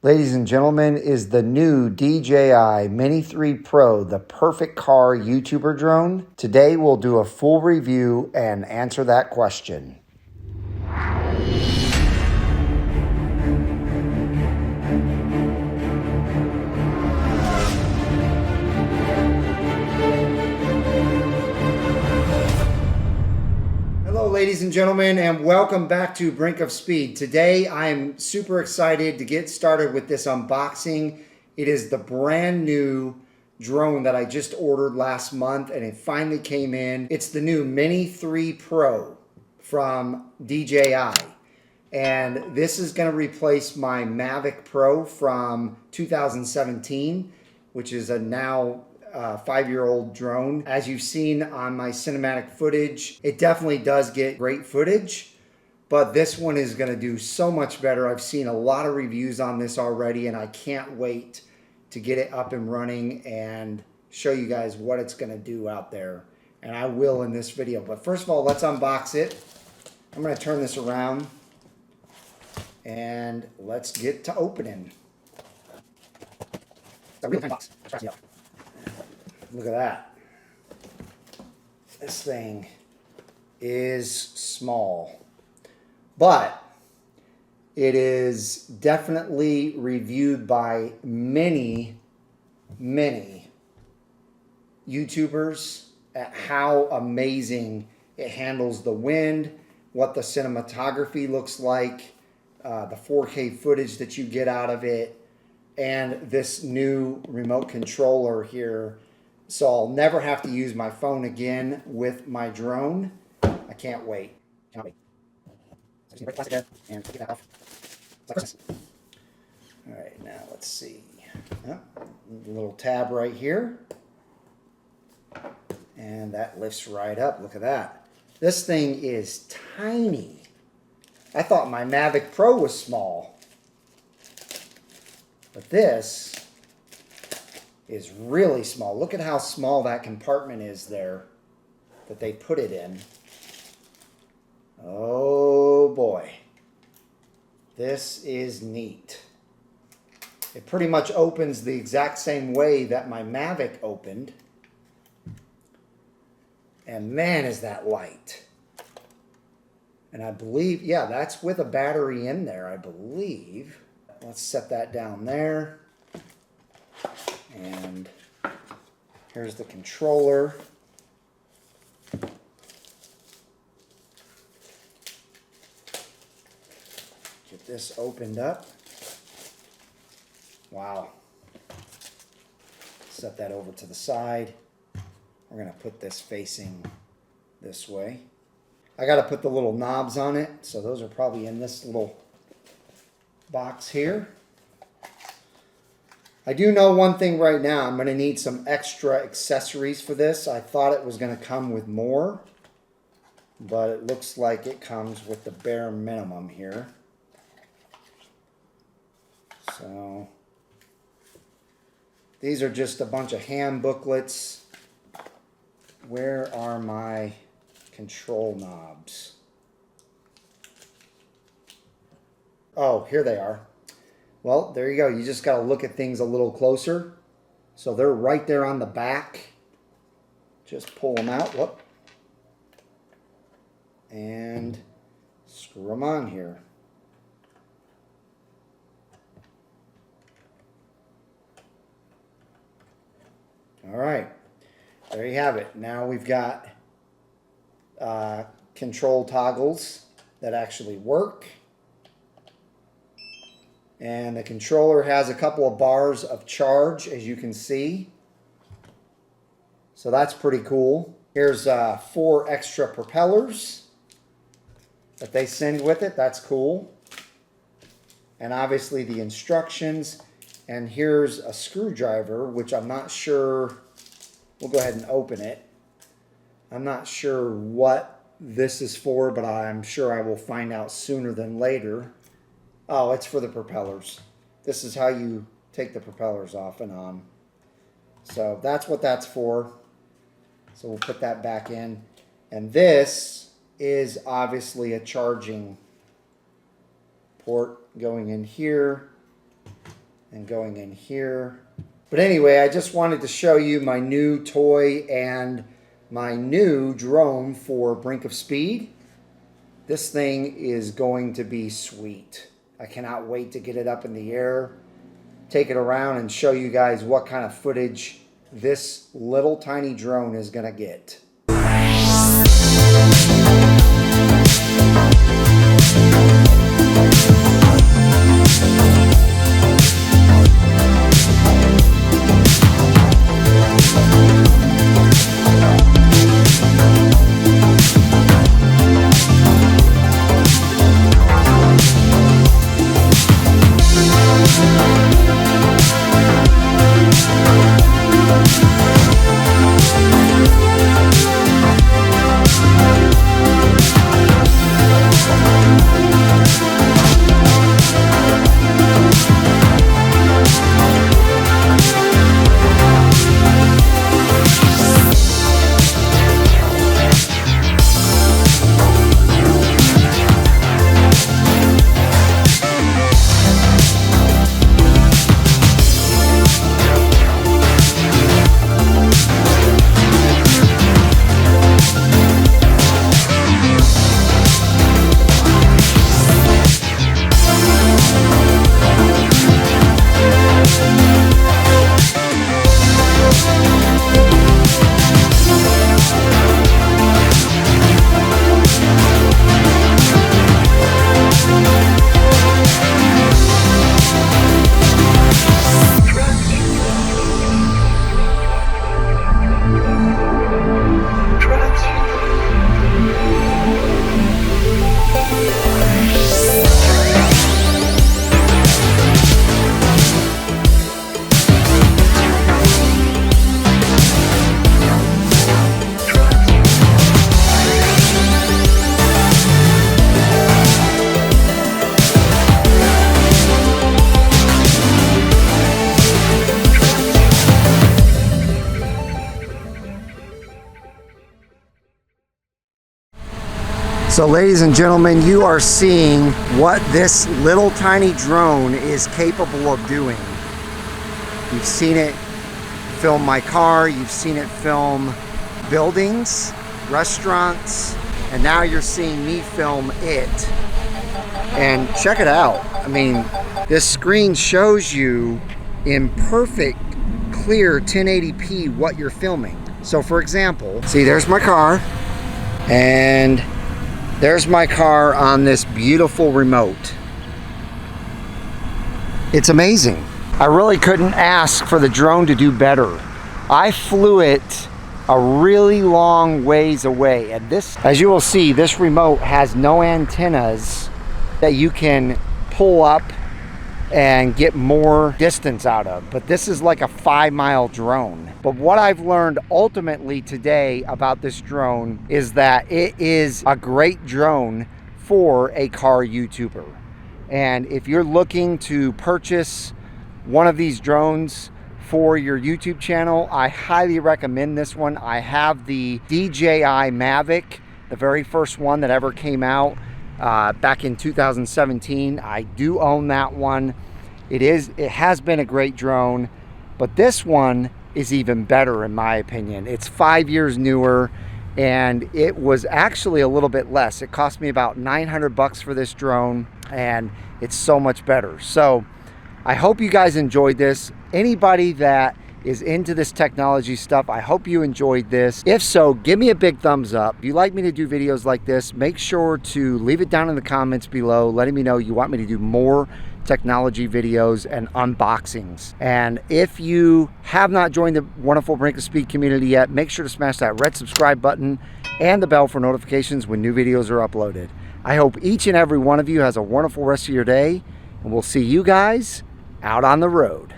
Ladies and gentlemen, is the new DJI Mini 3 Pro the perfect car YouTuber drone? Today we'll do a full review and answer that question. Hello ladies and gentlemen, and welcome back to Brink of Speed. Today I am super excited to get started with this unboxing. It is the brand new drone that I just ordered last month and it finally came in. It's the new Mini 3 Pro from DJI. And this is going to replace my Mavic Pro from 2017, which is a now 5-year-old drone. As you've seen on my cinematic footage, it definitely does get great footage, but this one is going to do so much better. I've seen a lot of reviews on this already, and I can't wait to get it up and running and show you guys what it's going to do out there. And I will in this video. But first of all, let's unbox it. I'm going to turn this around and let's get to opening. It's a really tiny box. Scratch me up. Look at that. This thing is small, but it is definitely reviewed by many YouTubers at how amazing it handles the wind, what the cinematography looks like, the 4K footage that you get out of it, and this new remote controller here. So I'll never have to use my phone again with my drone. I can't wait. Can't wait. So just break the plastic there and take that off. It's like Christmas. All right, now let's see. Oh, a little tab right here. And that lifts right up. Look at that. This thing is tiny. I thought my Mavic Pro was small. But this is really small. Look at how small that compartment is there that they put it in. Oh boy. This is neat. It pretty much opens the exact same way that my Mavic opened. And man, is that light. And I believe, yeah, that's with a battery in there, I believe. Let's set that down there. And here's the controller. Get this opened up. Wow. Set that over to the side. We're going to put this facing this way. I got to put the little knobs on it, so those are probably in this little box here. I do know one thing right now. I'm going to need some extra accessories for this. I thought it was going to come with more, but it looks like it comes with the bare minimum here. So these are just a bunch of hand booklets. Where are my control knobs? Oh, here they are. Well, there you go. You just got to look at things a little closer. So they're right there on the back. Just pull them out. Whoop. And screw them on here. All right. There you have it. Now we've got control toggles that actually work. And the controller has a couple of bars of charge, as you can see. So that's pretty cool. Here's 4 extra propellers that they send with it. That's cool. And obviously the instructions. And here's a screwdriver, which I'm not sure. We'll go ahead and open it. I'm not sure what this is for, but I'm sure I will find out sooner than later. Oh, it's for the propellers. This is how you take the propellers off and on. So that's what that's for. So we'll put that back in. And this is obviously a charging port going in here. and going in here. But anyway, I just wanted to show you my new toy and my new drone for Brink of Speed. This thing is going to be sweet. I cannot wait to get it up in the air, take it around, and show you guys what kind of footage this little tiny drone is gonna get. So ladies and gentlemen, you are seeing what this little tiny drone is capable of doing. You've seen it film my car, you've seen it film buildings, restaurants, and now you're seeing me film it. And check it out. I mean, this screen shows you in perfect, clear 1080p what you're filming. So for example, see, there's my car, and there's my car on this beautiful remote. It's amazing. I really couldn't ask for the drone to do better. I flew it a really long ways away, and this, as you will see, this remote has no antennas that you can pull up and get more distance out of, but this is like a 5-mile drone. But what I've learned ultimately today about this drone is that it is a great drone for a car YouTuber. And if you're looking to purchase one of these drones for your YouTube channel, I highly recommend this one. I have the DJI Mavic, the very first one that ever came out back in 2017. I do own that one. It has been a great drone, but this one is even better in my opinion. It's 5 years newer, and it was actually a little bit less. It cost me about 900 bucks for this drone, and it's so much better. So I hope you guys enjoyed this. Anybody that is into this technology stuff, I hope you enjoyed this. If so, give me a big thumbs up. If you like me to do videos like this, make sure to leave it down in the comments below, letting me know you want me to do more technology videos and unboxings. And if you have not joined the wonderful Brink of Speed community yet, make sure to smash that red subscribe button and the bell for notifications when new videos are uploaded. I hope each and every one of you has a wonderful rest of your day, and we'll see you guys out on the road.